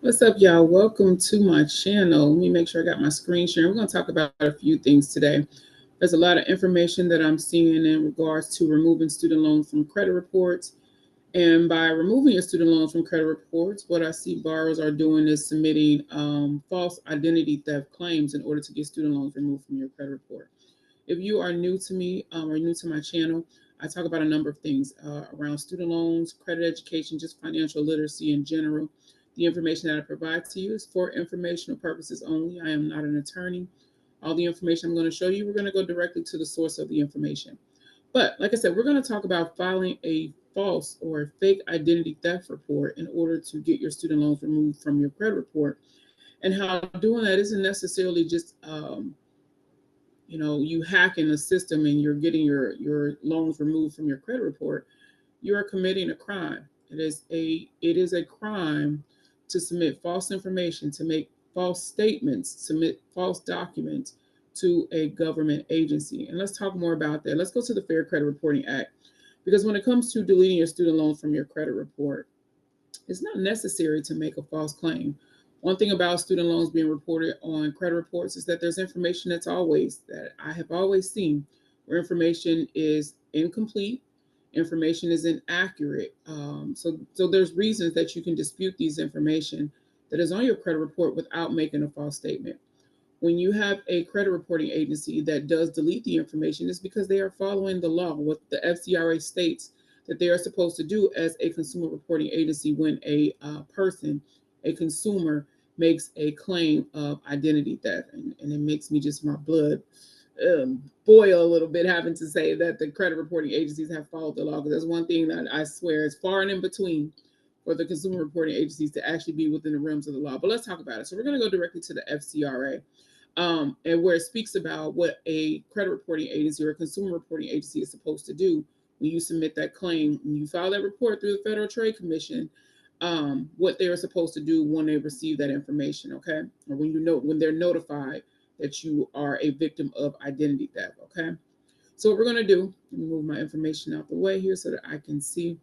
What's up, y'all? Welcome to my channel. Let me make sure I got my screen share. We're going to talk about a few things today. There's a lot of information that I'm seeing in regards to removing student loans from credit reports. And by removing your student loans from credit reports, what I see borrowers are doing is submitting false identity theft claims in order to get student loans removed from your credit report. If you are new to me or new to my channel, I talk about a number of things around student loans, credit education, just financial literacy in general. The information that I provide to you is for informational purposes only. I am not an attorney. All the information I'm going to show you, we're going to go directly to the source of the information. But like I said, we're going to talk about filing a false or fake identity theft report in order to get your student loans removed from your credit report, and how doing that isn't necessarily just you hacking the system and you're getting your loans removed from your credit report. You are committing a crime. It is a crime to submit false information, to make false statements, submit false documents to a government agency. And let's talk more about that. Let's go to the Fair Credit Reporting Act, because when it comes to deleting your student loans from your credit report, it's not necessary to make a false claim. One thing about student loans being reported on credit reports is that there's information that I have always seen where information is incomplete, information is inaccurate. So there's reasons that you can dispute these information that is on your credit report without making a false statement. When you have a credit reporting agency that does delete the information, it's because they are following the law. What the FCRA states that they are supposed to do as a consumer reporting agency when a consumer, makes a claim of identity theft. And it makes me just my blood boil a little bit having to say that the credit reporting agencies have followed the law, because that's one thing that I swear is far and in between for the consumer reporting agencies to actually be within the realms of the law. But let's talk about it. So we're going to go directly to the FCRA, and where it speaks about what a credit reporting agency or a consumer reporting agency is supposed to do when you submit that claim, when you file that report through the Federal Trade Commission, what they are supposed to do when they receive that information, okay? Or when they're notified that you are a victim of identity theft, okay? So what we're going to do, let me move my information out the way here so that I can see.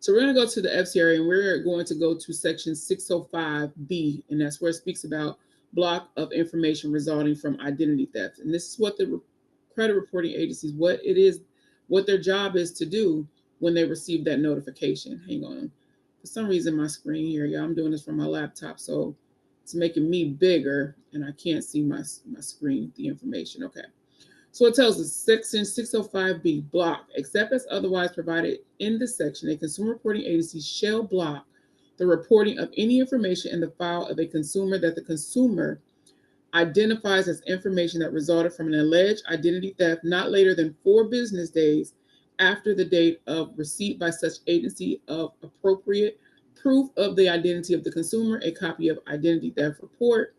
So we're going to go to the FCRA, and we're going to go to section 605B, and that's where it speaks about block of information resulting from identity theft. And this is what the credit reporting agencies, what their job is to do when they receive that notification. Hang on. For some reason, my screen here, y'all, I'm doing this from my laptop, so it's making me bigger, and I can't see my screen, the information. Okay. So it tells us section 605B, block, except as otherwise provided in this section, a consumer reporting agency shall block the reporting of any information in the file of a consumer that the consumer identifies as information that resulted from an alleged identity theft not later than 4 business days after the date of receipt by such agency of appropriate proof of the identity of the consumer, a copy of identity theft report,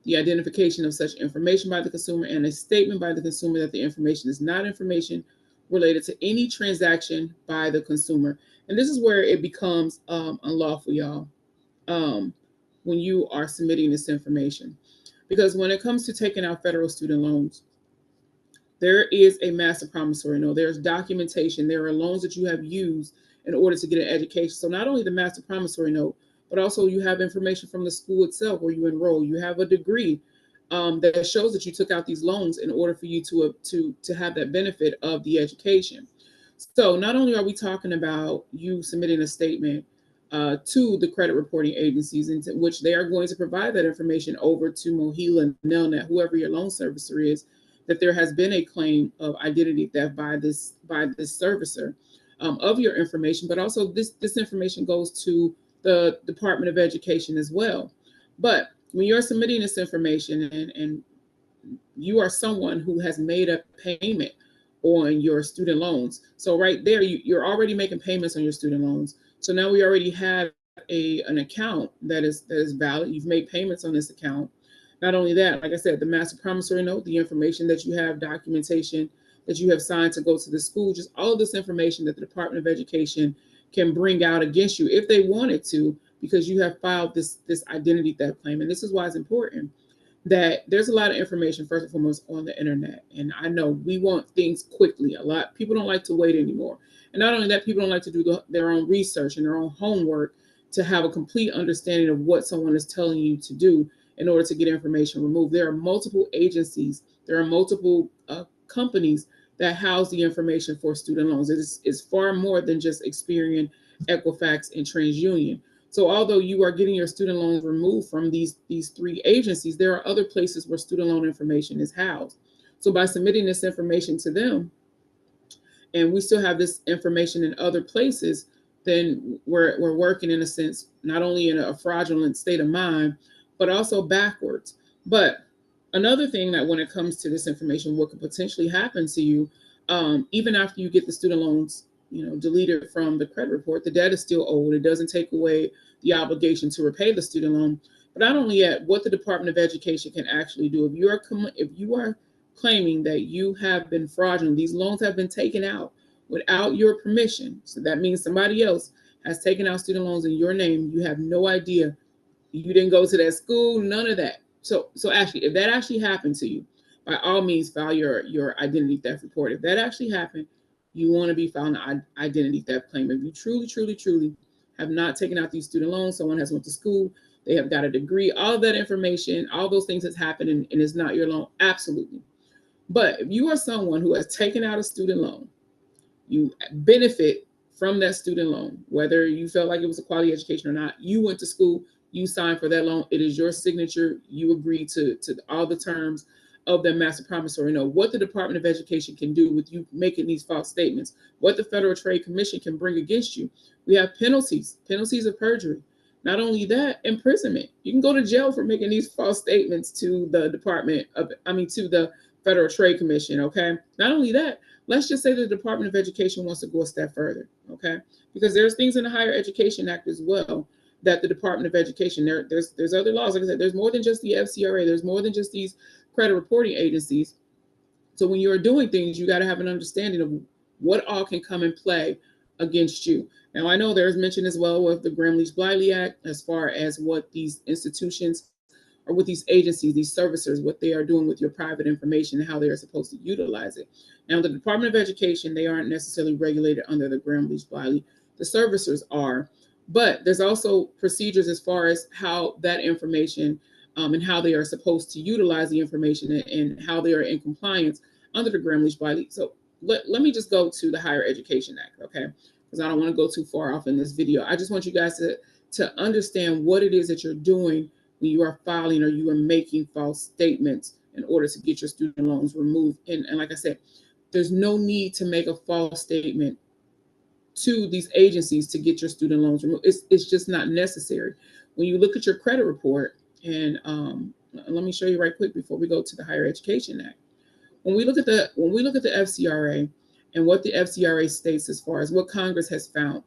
the identification of such information by the consumer, and a statement by the consumer that the information is not information related to any transaction by the consumer. And this is where it becomes unlawful, y'all, when you are submitting this information. Because when it comes to taking out federal student loans, there is a master promissory note. There's documentation. There are loans that you have used in order to get an education. So not only the master promissory note, but also you have information from the school itself where you enroll. You have a degree that shows that you took out these loans in order for you to have that benefit of the education. So not only are we talking about you submitting a statement to the credit reporting agencies, in which they are going to provide that information over to Mohila, Nelnet, whoever your loan servicer is, that there has been a claim of identity theft by this servicer of your information, but also this information goes to the Department of Education as well. But when you're submitting this information, and you are someone who has made a payment on your student loans, so right there you're already making payments on your student loans. So now we already have an account that is valid. You've made payments on this account. Not only that, like I said, the master promissory note, the information that you have, documentation that you have signed to go to the school, just all of this information that the Department of Education can bring out against you if they wanted to, because you have filed this identity theft claim. And this is why it's important that there's a lot of information, first and foremost, on the internet. And I know we want things quickly. A lot people don't like to wait anymore. And not only that, people don't like to do their own research and their own homework to have a complete understanding of what someone is telling you to do in order to get information removed. There are multiple agencies, there are multiple companies that house the information for student loans. It's far more than just Experian, Equifax, and TransUnion. So although you are getting your student loans removed from these three agencies, there are other places where student loan information is housed. So by submitting this information to them, and we still have this information in other places, then we're working in a sense, not only in a fraudulent state of mind, but also backwards. But another thing that when it comes to this information, what could potentially happen to you, even after you get the student loans, deleted from the credit report, the debt is still owed. It doesn't take away the obligation to repay the student loan. But not only that, what the Department of Education can actually do, if you are claiming that you have been fraudulent, these loans have been taken out without your permission. So that means somebody else has taken out student loans in your name. You have no idea. You didn't go to that school, none of that. So actually, if that actually happened to you, by all means, file your identity theft report. If that actually happened, you want to be filing an identity theft claim. If you truly have not taken out these student loans, someone has went to school, they have got a degree, all of that information, all those things has happened, and it's not your loan, absolutely. But if you are someone who has taken out a student loan, you benefit from that student loan, whether you felt like it was a quality education or not. You went to school, you signed for that loan. It is your signature. You agreed to all the terms of the master promissory note. What the Department of Education can do with you making these false statements, what the Federal Trade Commission can bring against you. We have penalties of perjury. Not only that, imprisonment. You can go to jail for making these false statements to the to the Federal Trade Commission, okay? Not only that, let's just say the Department of Education wants to go a step further, okay? Because there's things in the Higher Education Act as well that the Department of Education, there's other laws. Like I said, there's more than just the FCRA. There's more than just these credit reporting agencies. So when you're doing things, you got to have an understanding of what all can come and play against you. Now, I know there's mention as well with the Gramm-Leach-Bliley Act as far as what these institutions or what these agencies, these servicers, what they are doing with your private information and how they are supposed to utilize it. Now, the Department of Education, they aren't necessarily regulated under the Gramm-Leach-Bliley. The servicers are, but there's also procedures as far as how that information and how they are supposed to utilize the information and how they are in compliance under the Gramm-Leach-Bliley. So let me just go to the Higher Education Act, okay? Because I don't want to go too far off in this video. I just want you guys to understand what it is that you're doing when you are filing or you are making false statements in order to get your student loans removed. And like I said, there's no need to make a false statement to these agencies to get your student loans removed. It's just not necessary. When you look at your credit report, and let me show you right quick before we go to the Higher Education Act. When we look at the FCRA and what the FCRA states as far as what Congress has found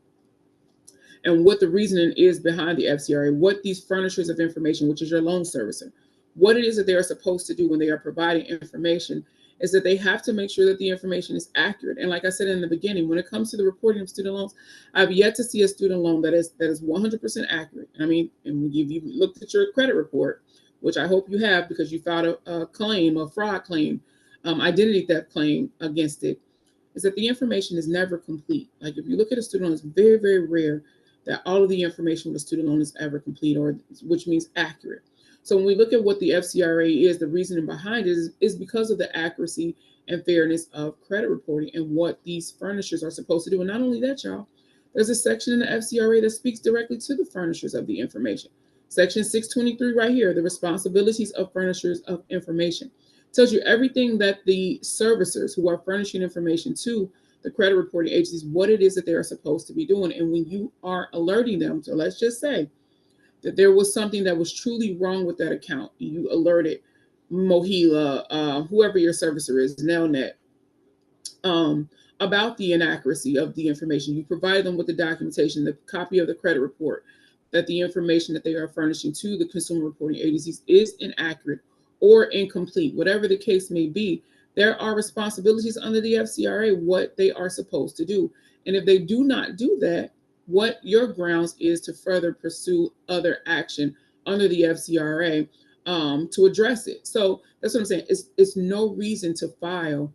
and what the reasoning is behind the FCRA, what these furnishers of information, which is your loan servicer, what it is that they are supposed to do when they are providing information is that they have to make sure that the information is accurate. And like I said in the beginning, when it comes to the reporting of student loans, I've yet to see a student loan that is 100% accurate. I mean, and if you looked at your credit report, which I hope you have because you filed a claim, a fraud claim, identity theft claim against it, is that the information is never complete. Like if you look at a student loan, it's very, very rare that all of the information with a student loan is ever complete, or which means accurate. So when we look at what the FCRA is, the reasoning behind it is because of the accuracy and fairness of credit reporting and what these furnishers are supposed to do. And not only that, y'all, there's a section in the FCRA that speaks directly to the furnishers of the information. Section 623 right here, the responsibilities of furnishers of information, tells you everything that the servicers who are furnishing information to the credit reporting agencies, what it is that they are supposed to be doing. And when you are alerting them, so let's just say that there was something that was truly wrong with that account, you alerted Mohila, whoever your servicer is, Nelnet, about the inaccuracy of the information. You provide them with the documentation, the copy of the credit report, that the information that they are furnishing to the consumer reporting agencies is inaccurate or incomplete, whatever the case may be. There are responsibilities under the FCRA, what they are supposed to do. And if they do not do that, what your grounds is to further pursue other action under the FCRA to address it. So that's what I'm saying. It's no reason to file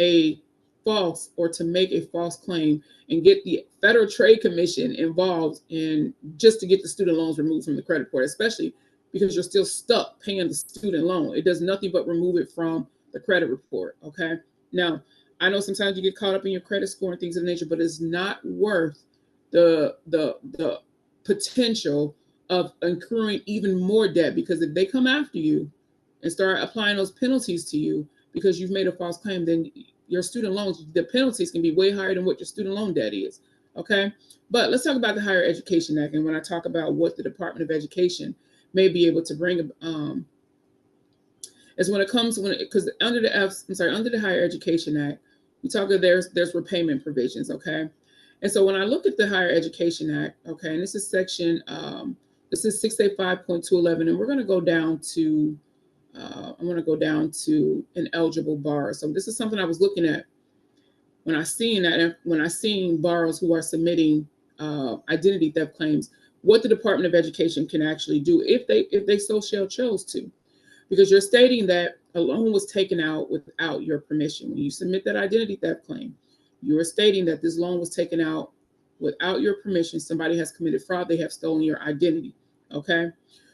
a false or to make a false claim and get the Federal Trade Commission involved in just to get the student loans removed from the credit report, especially because you're still stuck paying the student loan. It does nothing but remove it from the credit report. Okay. Now, I know sometimes you get caught up in your credit score and things of the nature, but it's not worth the potential of incurring even more debt, because if they come after you and start applying those penalties to you because you've made a false claim, then your student loans, the penalties can be way higher than what your student loan debt is. Okay. But let's talk about the Higher Education Act. And when I talk about what the Department of Education may be able to bring, is when it comes because under the Higher Education Act, we talk that there's repayment provisions. Okay. And so when I look at the Higher Education Act, okay, and this is section this is 685.211, and we're going to go down to I'm going to go down to ineligible borrowers. So this is something I was looking at when I seen borrowers who are submitting identity theft claims, what the Department of Education can actually do if they so chose to, because you're stating that a loan was taken out without your permission. When you submit that identity theft claim, you are stating that this loan was taken out without your permission. Somebody has committed fraud. They have stolen your identity. Okay.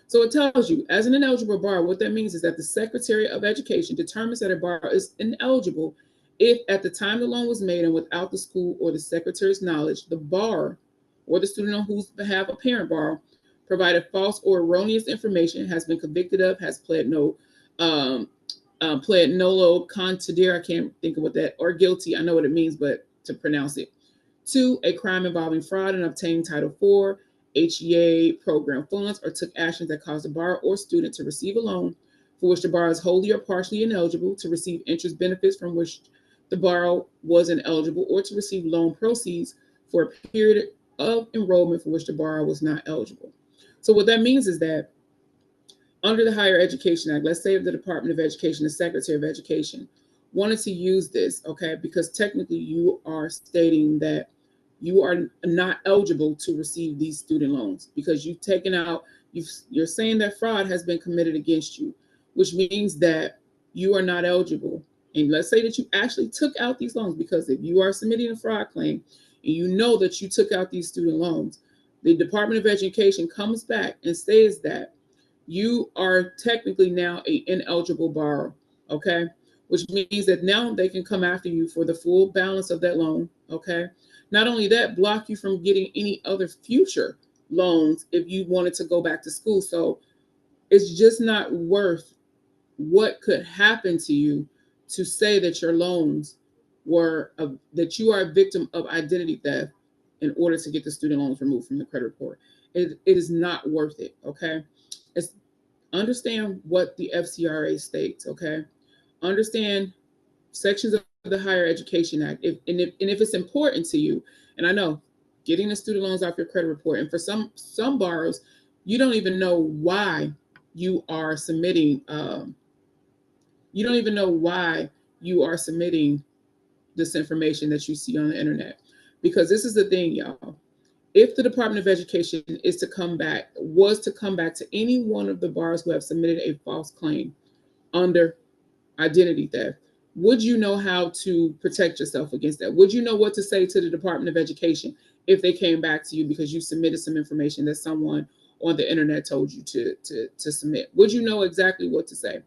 So it tells you, as an ineligible borrower, what that means is that the Secretary of Education determines that a borrower is ineligible if at the time the loan was made and without the school or the secretary's knowledge, the borrower or the student on whose behalf a parent borrower provided false or erroneous information, has been convicted of, has pled nolo contendere, I can't think of what that, or guilty, I know what it means, but to pronounce it. 2, a crime involving fraud in obtaining Title IV, HEA program funds, or took actions that caused the borrower or student to receive a loan for which the borrower is wholly or partially ineligible, to receive interest benefits from which the borrower was ineligible, or to receive loan proceeds for a period of enrollment for which the borrower was not eligible. So what that means is that under the Higher Education Act, let's say if the Department of Education, the Secretary of Education, wanted to use this, okay, because technically you are stating that you are not eligible to receive these student loans because you've taken out, you're saying that fraud has been committed against you, which means that you are not eligible. And let's say that you actually took out these loans, because if you are submitting a fraud claim and you know that you took out these student loans, the Department of Education comes back and says that you are technically now an ineligible borrower, okay? Which means that now they can come after you for the full balance of that loan, okay? Not only that, block you from getting any other future loans if you wanted to go back to school. So it's just not worth what could happen to you to say that your loans that you are a victim of identity theft in order to get the student loans removed from the credit report. It is not worth it, okay? It's Understand what the FCRA states, okay? Understand sections of the Higher Education Act. If it's important to you, and I know getting the student loans off your credit report, and for some borrowers, you don't even know why you are submitting. You don't even know why you are submitting this information that you see on the internet, because this is the thing, y'all. If the Department of Education was to come back to any one of the borrowers who have submitted a false claim under identity theft, would you know how to protect yourself against that? Would you know what to say to the Department of Education if they came back to you because you submitted some information that someone on the internet told you to submit? Would you know exactly what to say?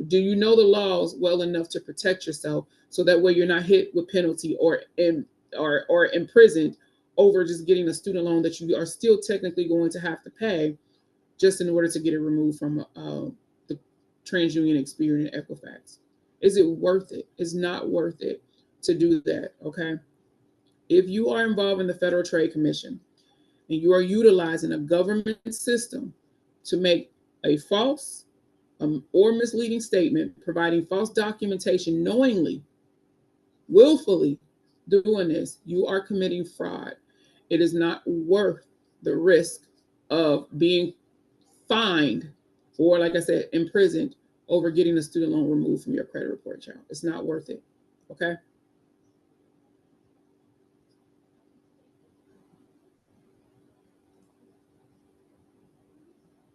Do you know the laws well enough to protect yourself so that way you're not hit with penalty or imprisoned over just getting a student loan that you are still technically going to have to pay just in order to get it removed from the TransUnion, Experian, and Equifax? Is it worth it? It's not worth it to do that, okay? If you are involved in the Federal Trade Commission and you are utilizing a government system to make a false or misleading statement, providing false documentation knowingly, willfully doing this, you are committing fraud. It is not worth the risk of being fined or, like I said, imprisoned over getting a student loan removed from your credit report, child. It's not worth it. Okay.